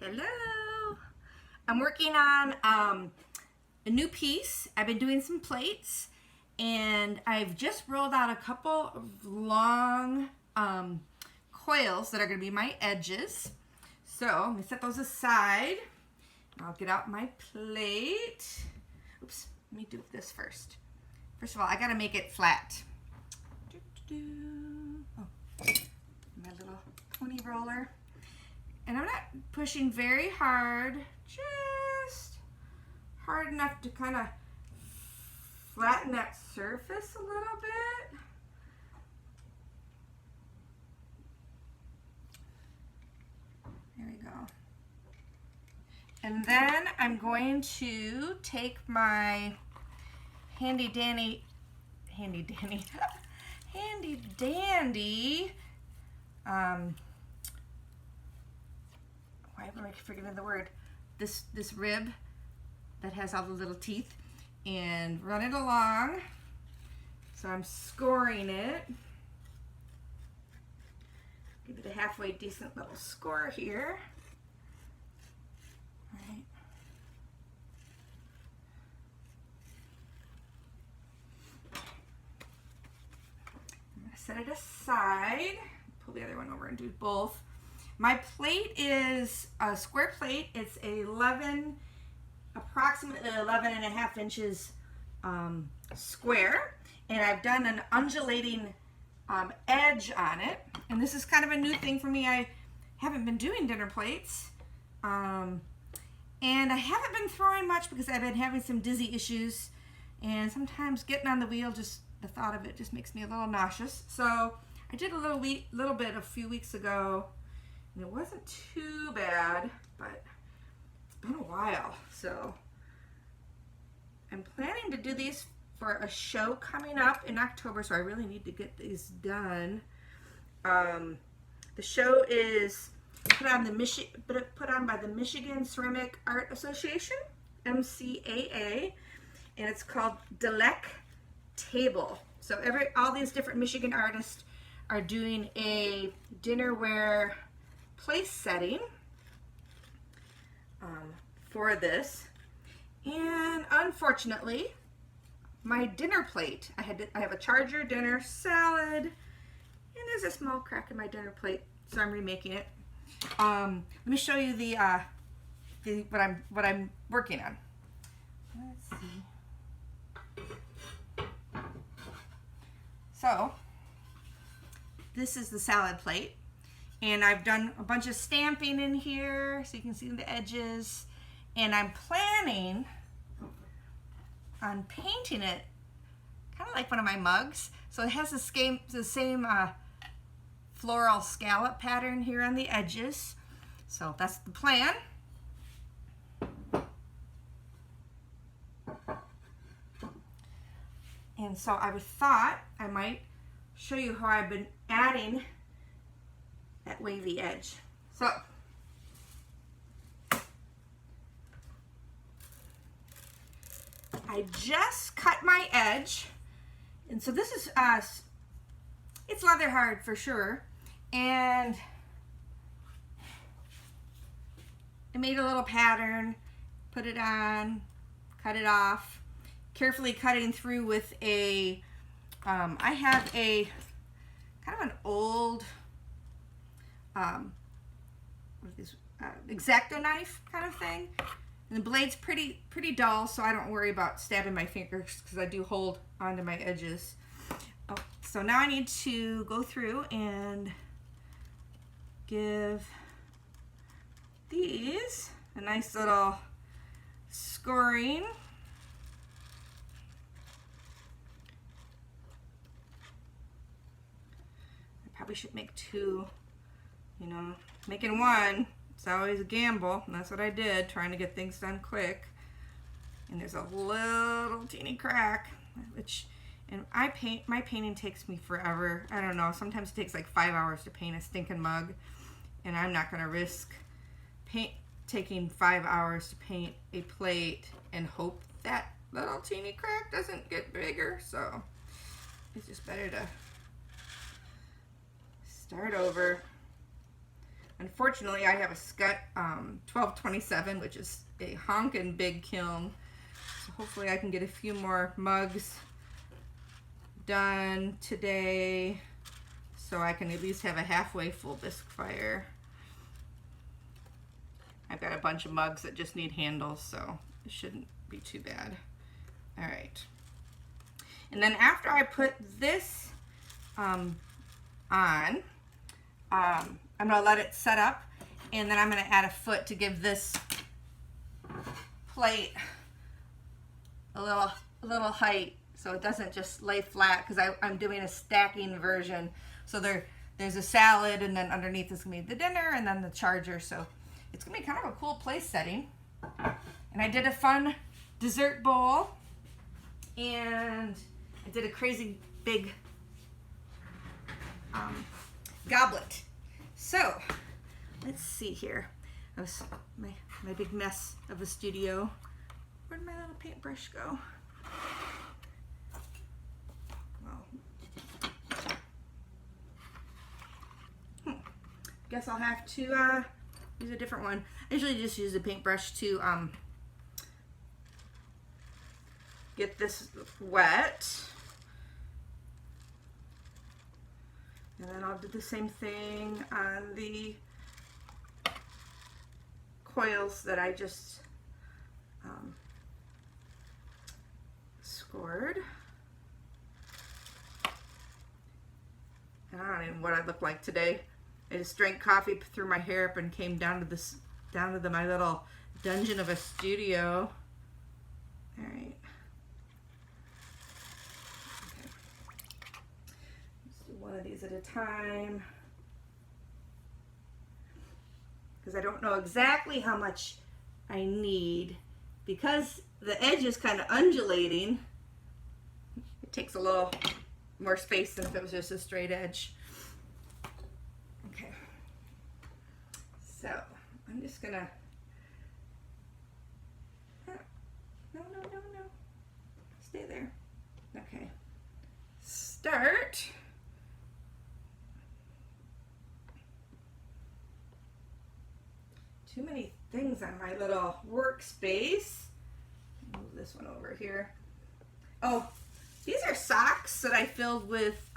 Hello. I'm working on a new piece. I've been doing some plates, and I've just rolled out a couple of long coils that are going to be my edges. So let me set those aside. I'll get out my plate. Oops, let me do this first. First of all, I got to make it flat. Oh, my little pony roller. And I'm not pushing very hard, just hard enough to kind of flatten that surface a little bit. There we go. And then I'm going to take my handy dandy why am I forgetting the word? This rib that has all the little teeth, and run it along. So I'm scoring it. Give it a halfway decent little score here. All right. I'm gonna set it aside. Pull the other one over and do both. My plate is a square plate. It's approximately 11 and a half inches square, and I've done an undulating edge on it. And this is kind of a new thing for me. I haven't been doing dinner plates, and I haven't been throwing much because I've been having some dizzy issues, and sometimes getting on the wheel, just the thought of it just makes me a little nauseous. So I did a little bit a few weeks ago. And it wasn't too bad, but it's been a while. So I'm planning to do these for a show coming up in October, so I really need to get these done. The show is put on by the Michigan Ceramic Art Association, MCAA, and it's called Delec Table. So all these different Michigan artists are doing a dinnerware place setting for this, and unfortunately my dinner plate, I have a charger, dinner, salad, and there's a small crack in my dinner plate, so I'm remaking it. Let me show you what I'm working on. Let's see. So this is the salad plate. And I've done a bunch of stamping in here so you can see the edges. And I'm planning on painting it kind of like one of my mugs. So it has the same floral scallop pattern here on the edges. So that's the plan. And so I thought I might show you how I've been adding that wavy edge. So I just cut my edge, and so this is it's leather hard for sure, and I made a little pattern, put it on, cut it off, carefully cutting through with a I have a kind of an old what are these, X-Acto knife kind of thing, and the blade's pretty dull, so I don't worry about stabbing my fingers because I do hold onto my edges. Oh, so now I need to go through and give these a nice little scoring. I probably should make two. You know, making one, it's always a gamble, and that's what I did, trying to get things done quick. And there's a little teeny crack, and my painting takes me forever. I don't know, sometimes it takes like 5 hours to paint a stinking mug, and I'm not gonna risk taking 5 hours to paint a plate and hope that little teeny crack doesn't get bigger. So it's just better to start over. Unfortunately, I have a Scott 1227, which is a honkin' big kiln. So hopefully I can get a few more mugs done today so I can at least have a halfway full bisque fire. I've got a bunch of mugs that just need handles, so it shouldn't be too bad. All right. And then after I put this on, I'm gonna let it set up, and then I'm gonna add a foot to give this plate a little height so it doesn't just lay flat, because I'm doing a stacking version. So there's a salad, and then underneath is gonna be the dinner and then the charger. So it's gonna be kind of a cool place setting. And I did a fun dessert bowl, and I did a crazy big goblet. So let's see here. That was my big mess of a studio. Where'd my little paintbrush go? Well, guess I'll have to use a different one. I usually just use a paintbrush to get this wet. And then I'll do the same thing on the coils that I just scored. And I don't even know what I look like today. I just drank coffee, threw my hair up, and came down to my little dungeon of a studio. All right. Okay. Let's do one of these at a time, because I don't know exactly how much I need, because the edge is kind of undulating. It takes a little more space than if it was just a straight edge. Okay, so I'm just gonna, no, stay there. Okay, start. Too many things on my little workspace. Move this one over here. Oh, these are socks that I filled with,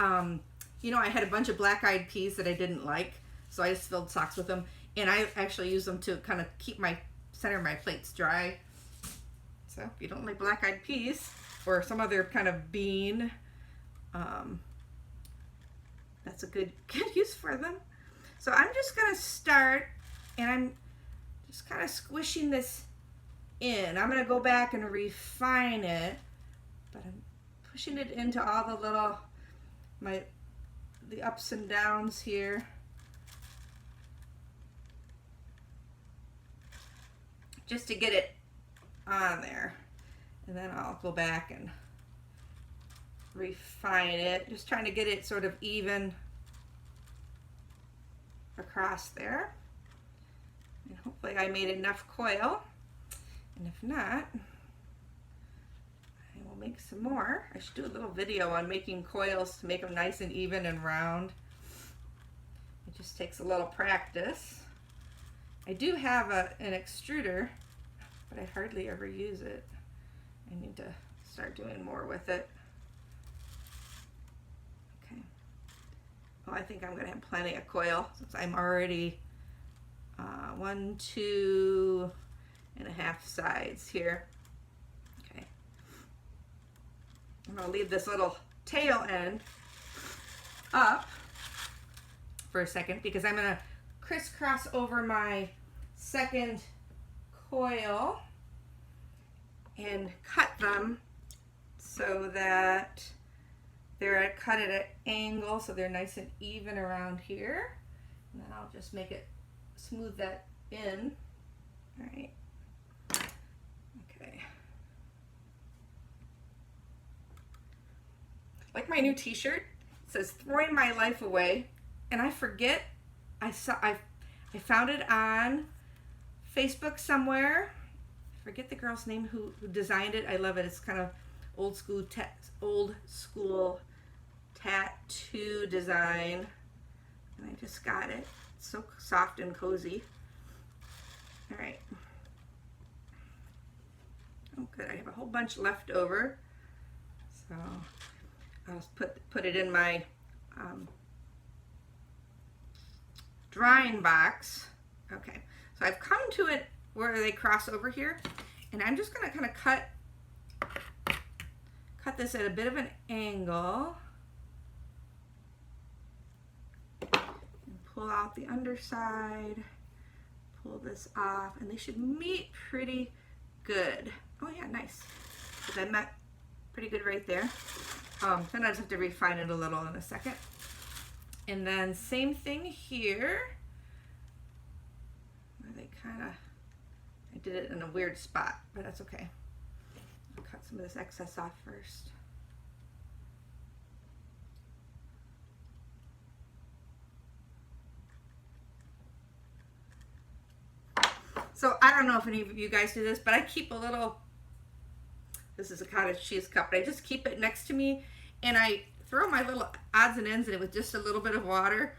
you know, I had a bunch of black-eyed peas that I didn't like, so I just filled socks with them. And I actually use them to kind of keep my center of my plates dry. So if you don't like black-eyed peas or some other kind of bean, that's a good use for them. So I'm just gonna start, and I'm just kind of squishing this in. I'm gonna go back and refine it, but I'm pushing it into all the little, the ups and downs here. Just to get it on there. And then I'll go back and refine it. Just trying to get it sort of even across there. And hopefully I made enough coil. And if not, I will make some more. I should do a little video on making coils to make them nice and even and round. It just takes a little practice. I do have an extruder, but I hardly ever use it. I need to start doing more with it. Okay. Well, I think I'm going to have plenty of coil since I'm already 1, 2 and a half sides here. Okay. I'm going to leave this little tail end up for a second because I'm going to crisscross over my second coil and cut them so that they're cut at an angle so they're nice and even around here. And then I'll just make it, smooth that in. All right. Okay. Like my new t-shirt, it says throwing my life away, and I forget, I found it on Facebook somewhere. I forget the girl's name who designed it. I love it. It's kind of old school tattoo design. And I just got it. It It's so soft and cozy. All right. Oh, good. I have a whole bunch left over. So I'll put it in my drying box. Okay. So I've come to it where they cross over here, and I'm just going to kind of cut this at a bit of an angle. And pull out the underside. Pull this off, and they should meet pretty good. Oh yeah, nice. So they met pretty good right there. Then I just have to refine it a little in a second. And then same thing here. Where they kind of, I did it in a weird spot, but that's okay. I'll cut some of this excess off first. So I don't know if any of you guys do this, but I keep a little, this is a cottage cheese cup, but I just keep it next to me, and I throw my little odds and ends in it with just a little bit of water,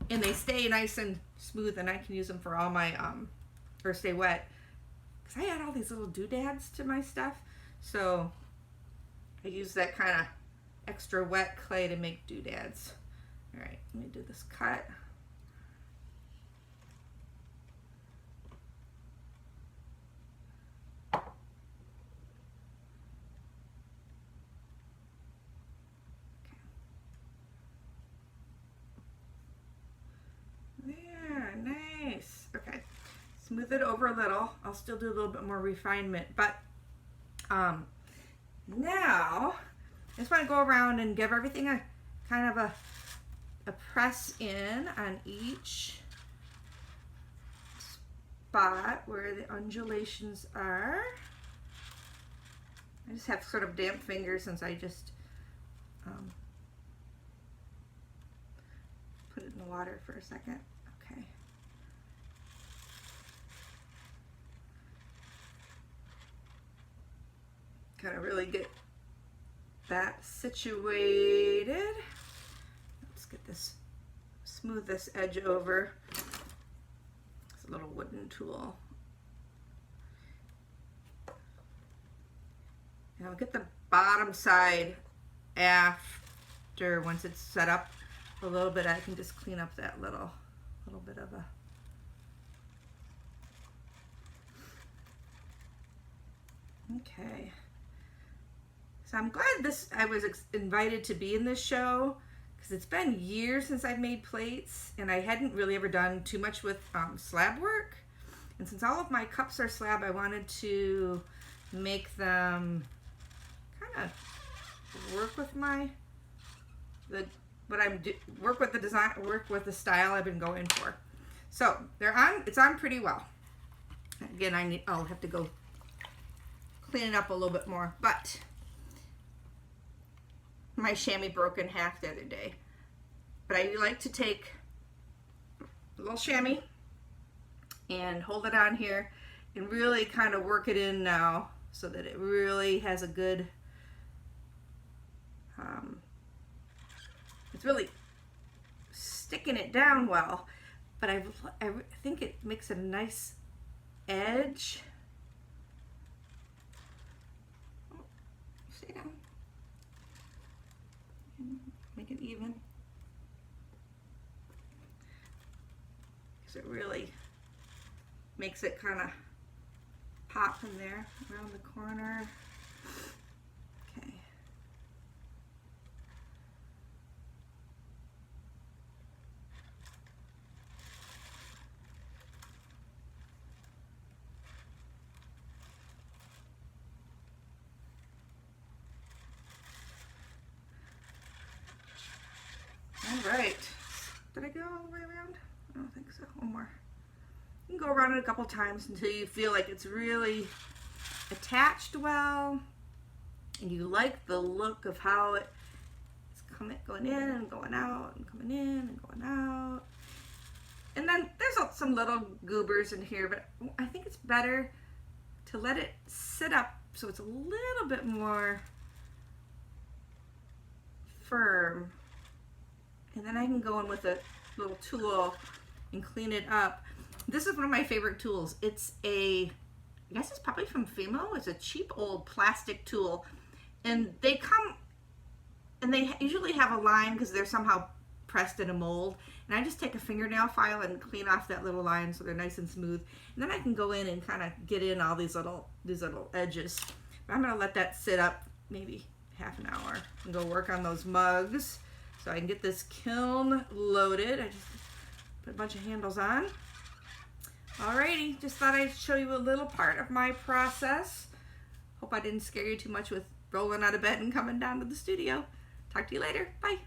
and they stay nice and smooth, and I can use them for all my, or stay wet. Because I add all these little doodads to my stuff, so I use that kind of extra wet clay to make doodads. All right, let me do this cut. Okay, smooth it over a little. I'll still do a little bit more refinement, but now I just want to go around and give everything a kind of a press in on each spot where the undulations are. I just have sort of damp fingers since I just put it in the water for a second. Okay. Kind of really get that situated. Let's get this, smooth this edge over. It's a little wooden tool. And I'll get the bottom side after, once it's set up a little bit. I can just clean up that little bit of a okay. So I'm glad I was invited to be in this show, because it's been years since I've made plates, and I hadn't really ever done too much with slab work. And since all of my cups are slab, I wanted to make them kind of work with work with the design, work with the style I've been going for. So it's on pretty well. Again, I'll have to go clean it up a little bit more, but my chamois broke in half the other day. But I like to take a little chamois and hold it on here and really kind of work it in now so that it really has a good, it's really sticking it down well, but I think it makes a nice edge. Oh, stay down. Make it even. Because it really makes it kind of pop in there around the corner. Okay. All right. Did I go all the way around? I don't think so. One more. You can go around it a couple times until you feel like it's really attached well, and you like the look of how it's going in and going out and coming in and going out. And then there's some little goobers in here, but I think it's better to let it sit up so it's a little bit more firm. And then I can go in with a little tool and clean it up. This is one of my favorite tools. It's I guess it's probably from Fimo. It's a cheap old plastic tool. And they come, and they usually have a line because they're somehow pressed in a mold. And I just take a fingernail file and clean off that little line so they're nice and smooth. And then I can go in and kind of get in all these little edges. But I'm gonna let that sit up maybe half an hour and go work on those mugs so I can get this kiln loaded. I just put a bunch of handles on. Alrighty, just thought I'd show you a little part of my process. Hope I didn't scare you too much with rolling out of bed and coming down to the studio. Talk to you later. Bye.